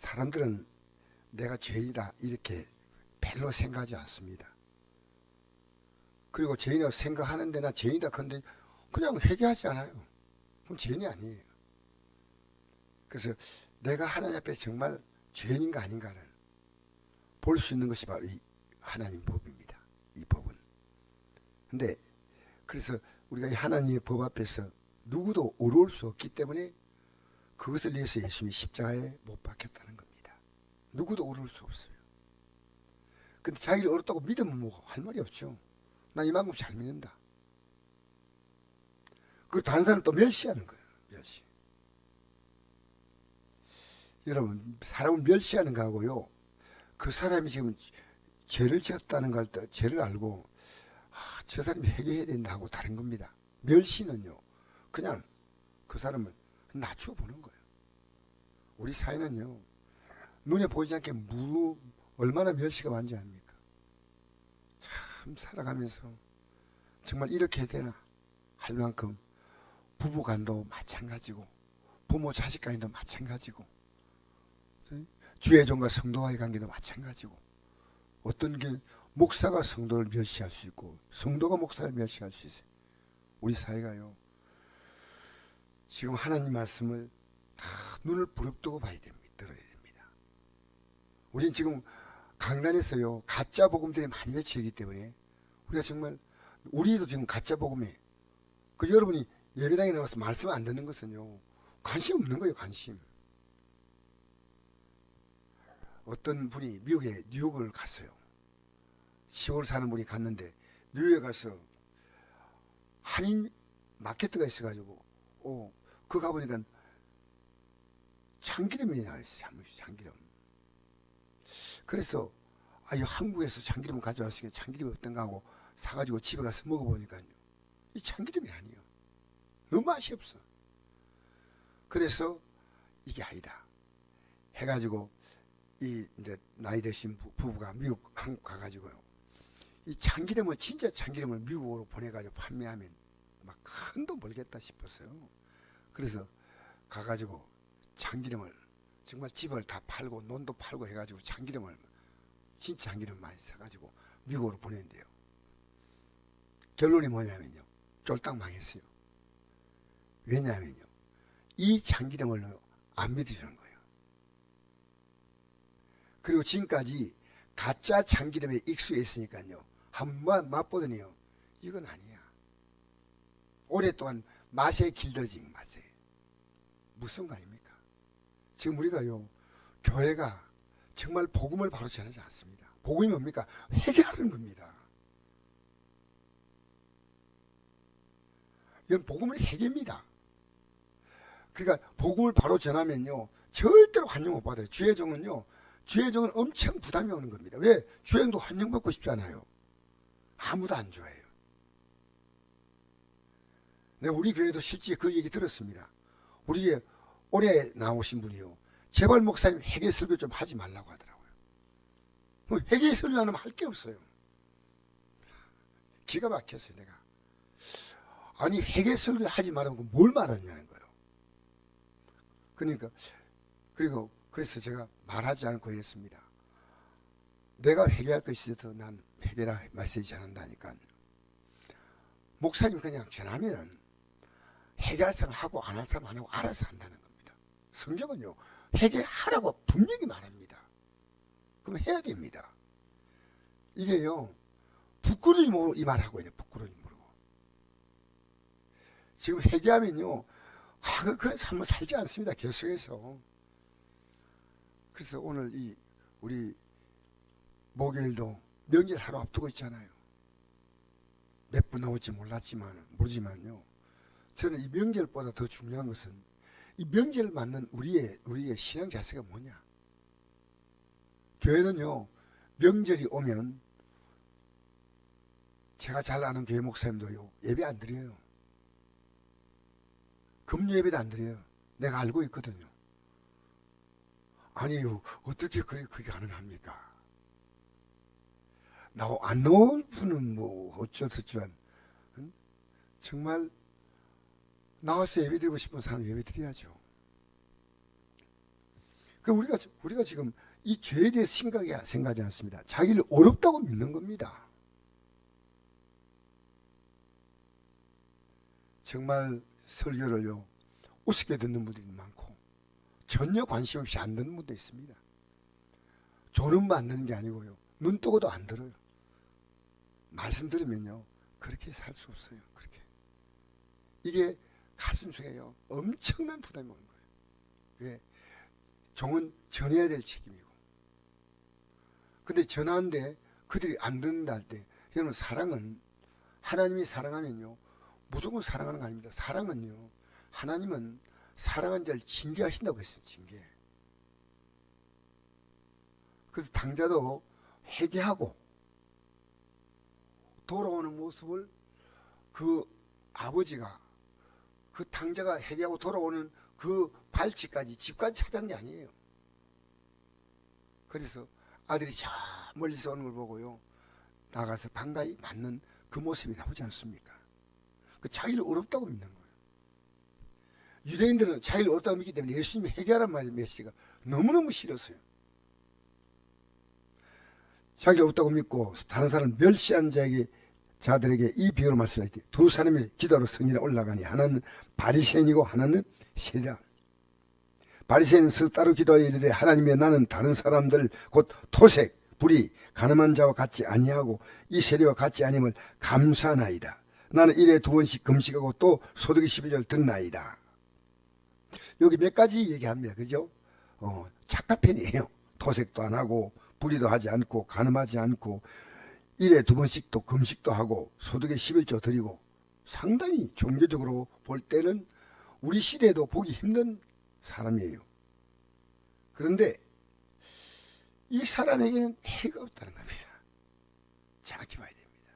사람들은 내가 죄인이다 이렇게 별로 생각하지 않습니다. 그리고 죄인이라고 생각하는데 나 죄인이다 근데 그냥 회개하지 않아요. 그럼 죄인이 아니에요. 그래서 내가 하나님 앞에 정말 죄인인가 아닌가를 볼 수 있는 것이 바로 이 하나님 법입니다. 이 법은. 근데 그래서 우리가 이 하나님의 법 앞에서 누구도 어려울 수 없기 때문에 그것을 위해서 예수님이 십자가에 못 박혔다는 겁니다. 누구도 어려울 수 없어요. 근데 자기를 어렵다고 믿으면 뭐 할 말이 없죠. 나 이만큼 잘 믿는다. 그리고 다른 사람을 또 멸시하는 거예요. 멸시. 여러분, 사람을 멸시하는 거하고요, 그 사람이 지금 죄를 지었다는 걸, 죄를 알고 저 사람이 회개해야 된다고 다른 겁니다. 멸시는요, 그냥 그 사람을 낮추어 보는 거예요. 우리 사회는요, 눈에 보이지 않게 얼마나 멸시가 많지 않습니까? 참 살아가면서 정말 이렇게 해야 되나 할 만큼 부부간도 마찬가지고 부모 자식 간에도 마찬가지고 주의 종과 성도와의 관계도 마찬가지고, 어떤 게 목사가 성도를 멸시할 수 있고 성도가 목사를 멸시할 수 있어요. 우리 사회가요, 지금 하나님 말씀을 다 눈을 부릅뜨고 봐야 됩니다. 들어야 됩니다. 우리는 지금 강단에서요 가짜 복음들이 많이 외치기 때문에 우리가 정말, 우리도 지금 가짜 복음에, 그 여러분이 예배당에 나와서 말씀 안 듣는 것은요 관심 없는 거예요. 관심. 어떤 분이 미국에 뉴욕을 갔어요. 10월 사는 분이 갔는데 뉴욕에 가서 한인 마케트가 있어가지고 그 가보니까 참기름이 나와있어요. 참기름. 그래서 이 한국에서 참기름 가져왔으니까 참기름이 어떤가 하고 사가지고 집에 가서 먹어보니까요, 이 참기름이 아니에요. 너무 맛이 없어. 그래서 이게 아니다 해가지고 이 이제 나이 드신 부부가 한국 가가지고요, 이 참기름을, 진짜 참기름을 미국으로 보내가지고 판매하면 막 큰 돈 벌겠다 싶었어요. 그래서 가가지고 참기름을 정말 집을 다 팔고 논도 팔고 해가지고 참기름을, 진짜 참기름 많이 사가지고 미국으로 보낸대요. 결론이 뭐냐면요, 쫄딱 망했어요. 왜냐하면요, 이 참기름을 안 믿어주는 거예요. 그리고 지금까지 가짜 참기름에 익숙해 있으니까요, 한번 맛보더니요, 이건 아니야. 오랫동안 맛에 길들여진 맛에. 무슨 거 아닙니까? 지금 우리가요, 교회가 정말 복음을 바로 전하지 않습니다. 복음이 뭡니까? 회개하는 겁니다. 이건 복음의 회개입니다. 그러니까 복음을 바로 전하면요 절대로 환영 못 받아요. 주의 종은요, 주의 종은 엄청 부담이 오는 겁니다. 왜? 주의 종도 환영받고 싶지 않아요. 아무도 안 좋아해요. 내가 우리 교회도 실제 그 얘기 들었습니다. 우리 올해 나오신 분이요, 제발 목사님 회개 설교 좀 하지 말라고 하더라고요. 회개 설교 안 하면 할 게 없어요. 기가 막혔어요. 내가 아니 회개 설교 하지 말라고 뭘 말하냐는 거예요. 그러니까 그래서 제가 말하지 않고 이랬습니다. 내가 회개할 것이 있어서 난 회개라 메시지 전한다니까. 목사님 그냥 전하면은 회개할 사람 하고 안 할 사람 안 하고 알아서 한다는 겁니다. 성경은요 회개하라고 분명히 말합니다. 그럼 해야 됩니다. 이게요 부끄러움이 모르고 이 말하고 있네. 부끄러움이 모르고. 지금 회개하면요 그런 삶을 살지 않습니다. 계속해서. 그래서 오늘 우리 목요일도 명절 하루 앞두고 있잖아요. 몇 분 나올지 모르지만요, 저는 이 명절보다 더 중요한 것은 이 명절 맞는 우리의 신앙 자세가 뭐냐. 교회는요 명절이 오면, 제가 잘 아는 교회 목사님도요 예배 안 드려요. 금요 예배도 안 드려요. 내가 알고 있거든요. 아니요, 어떻게 그게 가능합니까? 안 나올 분은 뭐 어쩔 수 없지만, 정말 나와서 예배 드리고 싶은 사람 예배 드려야죠. 그 우리가 지금 이 죄에 대해서 심각하게 생각하지 않습니다. 자기를 어렵다고 믿는 겁니다. 정말 설교를요 우습게 듣는 분들이 많고 전혀 관심 없이 안 듣는 분도 있습니다. 졸음만 안 듣는 게 아니고요, 눈 뜨고도 안 들어요. 말씀 들으면요 그렇게 살 수 없어요. 그렇게 이게 가슴 속에요 엄청난 부담이 오는 거예요. 왜? 종은 전해야 될 책임이고, 근데 전하는데 그들이 안 듣는다 할 때, 여러분 사랑은, 하나님이 사랑하면요 무조건 사랑하는 거 아닙니다. 사랑은요, 하나님은 사랑한 자를 징계하신다고 했어요. 징계. 그래서 당자도 회개하고 돌아오는 모습을 그 아버지가, 그 당자가 회개하고 돌아오는 그 발치까지, 집까지 찾아간 게 아니에요. 그래서 아들이 저 멀리서 오는 걸 보고요 나가서 반가이 맞는 그 모습이 나오지 않습니까? 그 자기를 어렵다고 믿는 거예요. 유대인들은 자기를 어렵다고 믿기 때문에 예수님이 회개하란 말의 메시지가 너무너무 싫었어요. 자기를 어렵다고 믿고 다른 사람을 멸시하는 자들에게 이 비유로 말씀하셨지. 두 사람이 기도하러 성전에 올라가니 하나는 바리새인이고 하나는 세리라. 바리새인은 스스로 따로 기도하여 이르되 하나님이여 나는 다른 사람들 곧 토색, 불의, 가늠한 자와 같지 아니하고 이 세리와 같지 아님을 감사하나이다. 나는 일에 2번씩 금식하고 또 소득이 12절 듣나이다. 여기 몇 가지 얘기합니다. 그죠? 착한 편이에요. 토색도 안 하고 불의도 하지 않고 가늠하지 않고 일에 2번씩 또 금식도 하고 소득에 11조 드리고, 상당히 종교적으로 볼 때는 우리 시대에도 보기 힘든 사람이에요. 그런데 이 사람에게는 해가 없다는 겁니다. 정확히 봐야 됩니다.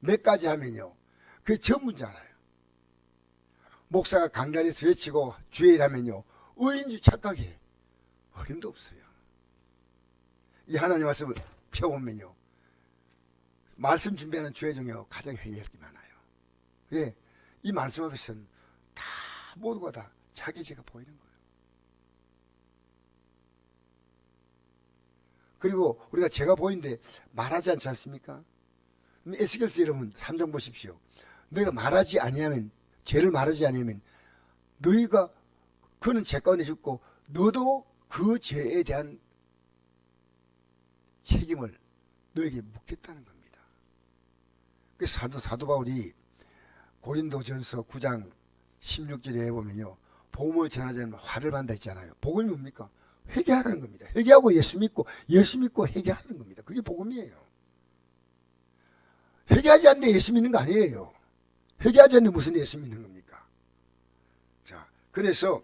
몇 가지 하면요 그게 전부인 알아요. 목사가 강단에서 외치고 주일 하면요 의인 줄 착각해. 어림도 없어요. 이 하나님 말씀을 펴보면요 말씀 준비하는 주의 중에 가장 회개할 게 많아요. 왜? 이 말씀 앞에서는 다 모두가 다 자기 죄가 보이는 거예요. 그리고 우리가 죄가 보이는데 말하지 않지 않습니까? 에스겔서 여러분 3장 보십시오. 너희가 말하지 아니하면, 죄를 말하지 아니하면 너희가, 그는 죄 가운데 죽고 너도 그 죄에 대한 책임을 너에게 묻겠다는 겁니다. 그 사도 바울이 고린도전서 9장 16절에 보면요 복음을 전하지 않으면 화를 받는다 했잖아요. 복음이 뭡니까? 회개하라는 겁니다. 회개하고 예수 믿고 회개하는 겁니다. 그게 복음이에요. 회개하지 않는데 예수 믿는 거 아니에요. 회개하지 않는데 무슨 예수 믿는 겁니까? 자, 그래서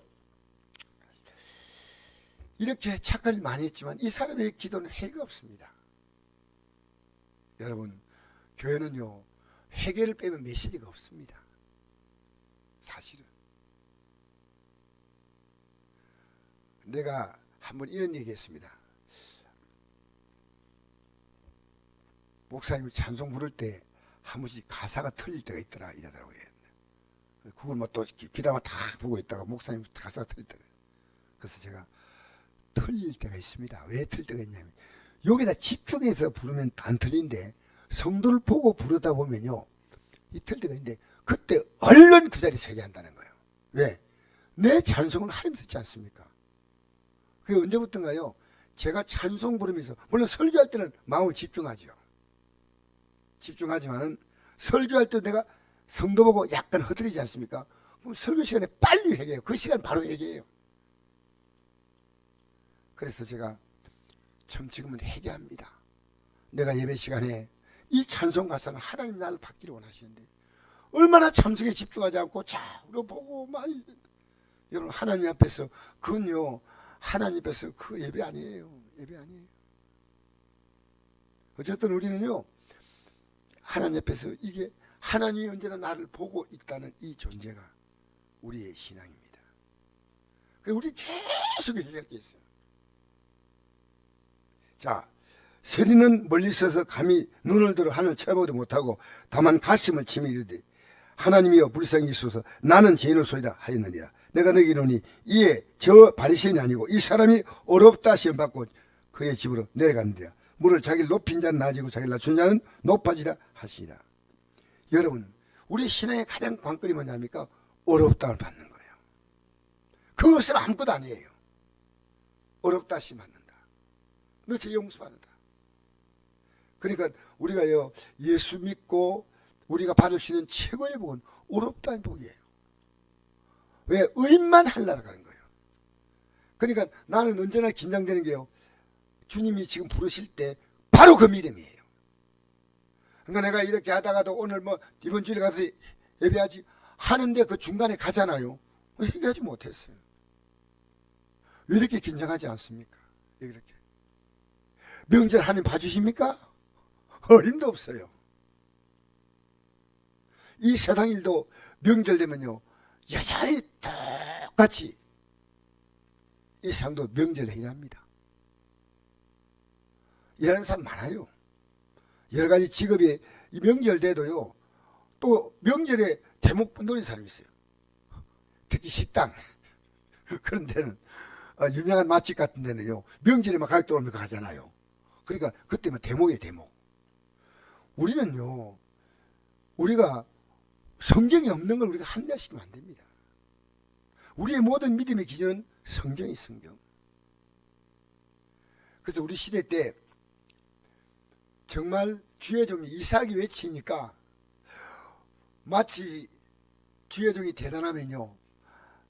이렇게 착한 일 많이 했지만 이 사람의 기도는 회개가 없습니다. 여러분, 교회는요 회개를 빼면 메시지가 없습니다. 사실은 내가 한번 이런 얘기했습니다. 목사님이 찬송 부를 때 한 번씩 가사가 틀릴 때가 있더라 이러더라고요. 그걸 뭐 또 귀담아 다 보고 있다가 목사님 가사가 틀릴 때가, 그래서 제가 틀릴 때가 있습니다. 왜 틀릴 때가 있냐면 여기다 집중해서 부르면 안 틀린데 성도를 보고 부르다 보면요 이 틀릴 때가 있는데 그때 얼른 그 자리에 서게 한다는 거예요. 왜? 내 찬송은 하나님 듣지 않습니까? 그게 언제부턴가요 제가 찬송 부르면서, 물론 설교할 때는 마음을 집중하죠. 집중하지만은 설교할 때 내가 성도 보고 약간 흐트리지 않습니까? 그럼 설교 시간에 빨리 회개해요. 그 시간 바로 회개해요. 그래서 제가 참 지금은 회개합니다. 내가 예배 시간에 이 찬송 가사는 하나님 나를 받기를 원하시는데 얼마나 찬송에 집중하지 않고 좌우로 보고 막, 여러분 하나님 앞에서, 그건요 하나님 앞에서 그 예배 아니에요. 예배 아니에요. 어쨌든 우리는요 하나님 앞에서, 이게 하나님이 언제나 나를 보고 있다는 이 존재가 우리의 신앙입니다. 그래서 우리 계속 얘기할 게 있어요. 자, 세리는 멀리 서서 감히 눈을 들어 하늘 쳐다보지 못하고 다만 가슴을 치며 이르되 하나님이여 불쌍히 여기소서. 나는 죄인을 소이다 하였느니라. 내가 너희에게 이르노니 이에 저 바리새인이 아니고 이 사람이 어렵다 시험받고 그의 집으로 내려갔느니라. 물을 자기를 높인 자는 낮아지고 자기를 낮춘 자는 높아지라 하시니라. 여러분, 우리 신앙의 가장 관건이 뭐냐니까 어렵다를 받는 거예요. 그거 없으면 아무것도 아니에요. 어렵다 하시면 받는다. 너 죄 용서받는다. 그러니까 우리가요, 예수 믿고 우리가 받을 수 있는 최고의 복은 어렵다는 복이에요. 왜? 의인만 하려고 하는 거예요. 그러니까 나는 언제나 긴장되는 게요, 주님이 지금 부르실 때 바로 그 믿음이에요. 그러니까 내가 이렇게 하다가도 오늘 뭐 이번 주일에 가서 예배하지 하는데 그 중간에 가잖아요. 회개하지 못했어요. 왜 이렇게 긴장하지 않습니까? 왜 이렇게? 명절 하나님 봐주십니까? 어림도 없어요. 이 세상 일도 명절 되면요, 여전히 똑같이 이 세상도 명절 행합니다. 일하는 사람 많아요. 여러 가지 직업이 이 명절 돼도요, 또 명절에 대목 노리는 사람이 있어요. 특히 식당 그런 데는 유명한 맛집 같은 데는요, 명절에만 가격 들어오면 가잖아요. 그러니까 그때만 대목이에요, 대목. 우리는요, 우리가 성경이 없는 걸 우리가 합리화시키면 안 됩니다. 우리의 모든 믿음의 기준은 성경이 성경. 그래서 우리 시대 때 정말 주의 종이 이삭이 외치니까 마치 주의 종이 대단하면요,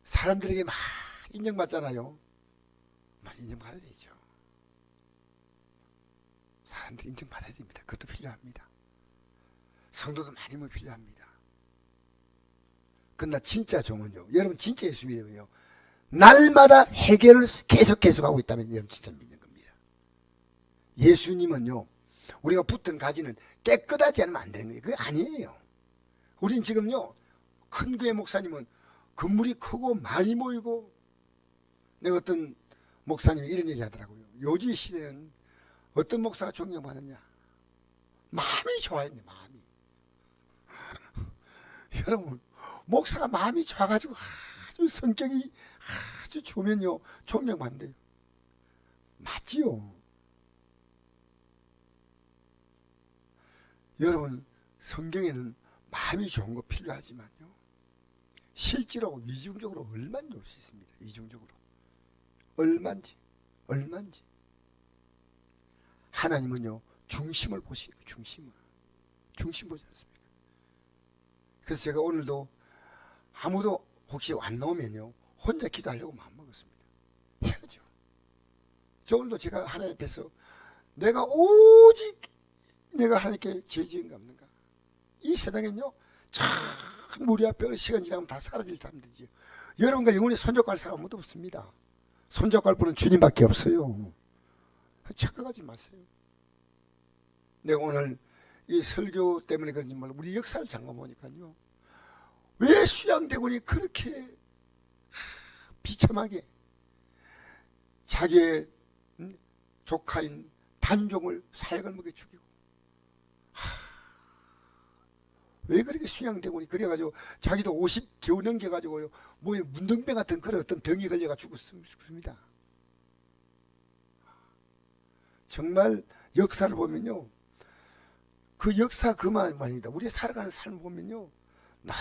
사람들에게 막 인정받잖아요. 막 인정받아야 되죠. 사람들이 인정받아야 됩니다. 그것도 필요합니다. 성도도 많이 뭐 필요합니다. 그러나 진짜 종은요, 여러분 진짜 예수 믿으면요, 날마다 해결을 계속하고 있다면 여러분 진짜 믿는 겁니다. 예수님은요, 우리가 붙은 가지는 깨끗하지 않으면 안 되는 거예요. 그게 아니에요. 우린 지금요, 큰 교회 목사님은 건물이 크고 많이 모이고, 내가 어떤 목사님이 이런 얘기 하더라고요. 요즘 시대는 어떤 목사가 존경받느냐? 마음이 좋아야 돼, 마음이. 여러분, 목사가 마음이 좋아가지고 아주 성격이 아주 좋으면요, 존경받는데요. 맞지요? 여러분, 성경에는 마음이 좋은 거 필요하지만요, 실제로 위중적으로 얼마나 좋을 수 있습니다. 이중적으로 얼마인지 하나님은요, 중심을 보시는 거예요. 중심 보지 않습니까? 그래서 제가 오늘도 아무도 혹시 안 나오면요, 혼자 기도하려고 마음먹었습니다. 해야죠. 저 오늘도 제가 하나님 앞에서 내가 오직 내가 하나님께 죄 지은 가 없는가? 이 세상엔요, 참 우리 앞에 시간 지나면 다 사라질 사람 되지. 여러분과 영원히 손잡고 할 사람 아무도 없습니다. 손잡고 할 분은 주님밖에 없어요. 착각하지 마세요. 내가 오늘 이 설교 때문에 그런지 몰라 우리 역사를 잠깐 보니까요, 왜 수양대군이 그렇게 비참하게 자기의 조카인 단종을 사역을 먹여 죽이고, 왜 그렇게 수양대군이 그래가지고 자기도 50 겨우 넘겨가지고요, 뭐에 문둥병 같은 그런 어떤 병이 걸려가 죽었습니다. 정말 역사를 보면요, 그 역사 그만입니다. 우리 살아가는 삶을 보면요, 나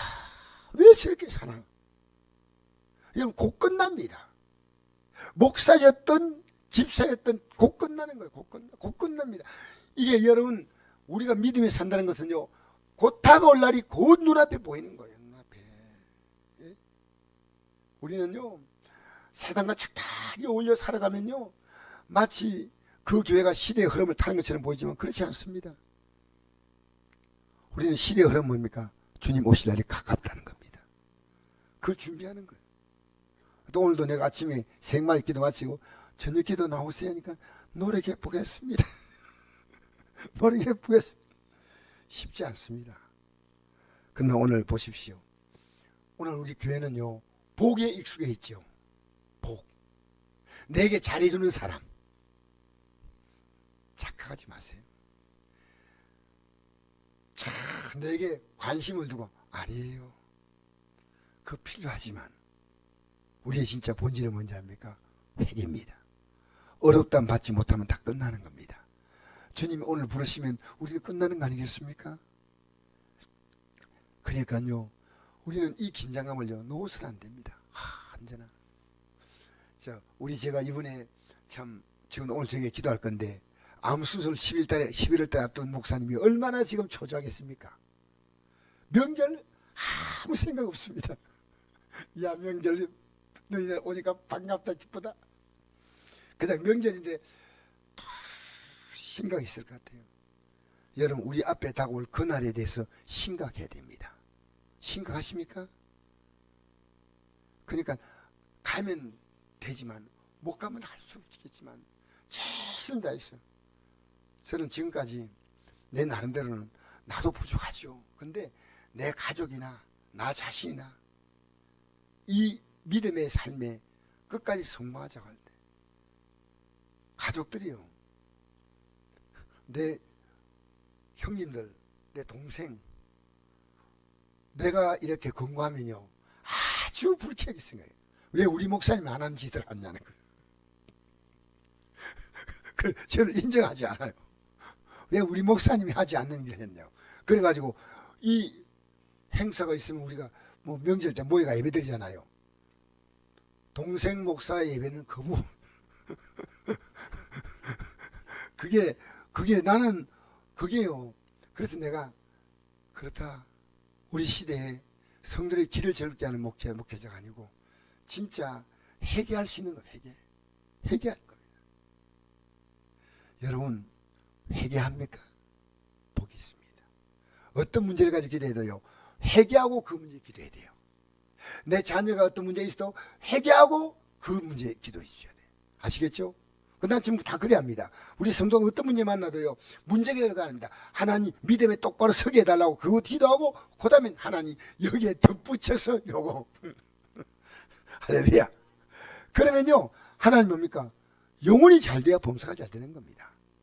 왜 저렇게 사나? 여러분, 곧 끝납니다. 목사였던 집사였던 곧 끝나는 거예요. 곧 끝납니다. 이게 여러분, 우리가 믿음이 산다는 것은요, 곧 다가올 날이 곧 눈앞에 보이는 거예요. 눈앞에. 예? 우리는요, 세상과 착탁히 어울려 살아가면요, 마치 그 교회가 시대의 흐름을 타는 것처럼 보이지만 그렇지 않습니다. 우리는 시대의 흐름은 뭡니까? 주님 오실 날이 가깝다는 겁니다. 그걸 준비하는 거예요. 또 오늘도 내가 아침에 생마이 기도 마치고 저녁 기도 나오세요 하니까 노력해 보겠습니다. 노력해 보겠습니다. 쉽지 않습니다. 그러나 오늘 보십시오. 오늘 우리 교회는요, 복에 익숙해 있죠. 복. 내게 잘해주는 사람. 착각하지 마세요. 자, 내게 관심을 두고 아니에요. 그 필요하지만 우리의 진짜 본질은 뭔지 압니까? 회개입니다. 어렵담 받지 못하면 다 끝나는 겁니다. 주님이 오늘 부르시면 우리는 끝나는 거 아니겠습니까? 그러니까요, 우리는 이 긴장감을요 놓으서는 안 됩니다. 언제나. 자, 제가 이번에 참 지금 오늘 저녁에 기도할 건데 암수술 11월 달에 앞둔 목사님이 얼마나 지금 초조하겠습니까? 명절 아무 생각 없습니다. 야, 명절 너희들 오니까 반갑다 기쁘다. 그냥 명절인데 다 심각이 있을 것 같아요. 여러분, 우리 앞에 다가올 그날에 대해서 심각해야 됩니다. 심각하십니까? 그러니까 가면 되지만 못 가면 할 수 없겠지만 최선을 다해서 저는 지금까지 내 나름대로는 나도 부족하죠. 근데 내 가족이나 나 자신이나 이 믿음의 삶에 끝까지 성공하자고 할 때 가족들이요, 내 형님들, 내 동생, 내가 이렇게 건강하면요 아주 불쾌하게 생각해요. 왜 우리 목사님이 안 하는 짓을 하냐는 거예요. 그래, 저를 인정하지 않아요. 왜 우리 목사님이 하지 않는 일을 했냐고. 그래가지고 이 행사가 있으면 우리가 뭐 명절 때 모여가 예배 드리잖아요. 동생 목사의 예배는 거부. 그게 나는 그게요. 그래서 내가 그렇다. 우리 시대에 성도의 길을 즐겁게 하는 목회자가 아니고 진짜 회개할 수 있는 거, 회개할 겁니다. 여러분, 회개합니까? 복이 있습니다. 어떤 문제를 가지고 기도해도요, 회개하고 그 문제 기도해야 돼요. 내 자녀가 어떤 문제 있어도 회개하고 그 문제 기도해 주셔야 돼요. 아시겠죠? 난 지금 다 그래야 합니다. 우리 성도가 어떤 문제 만나도요, 문제 기도가 아닙니다. 하나님 믿음에 똑바로 서게 해달라고 그거 기도하고, 그 다음에 하나님 여기에 덧붙여서 요거. 할렐루야. 그러면요, 하나님 뭡니까? 영혼이 잘 돼야 범사가 잘 되는 겁니다.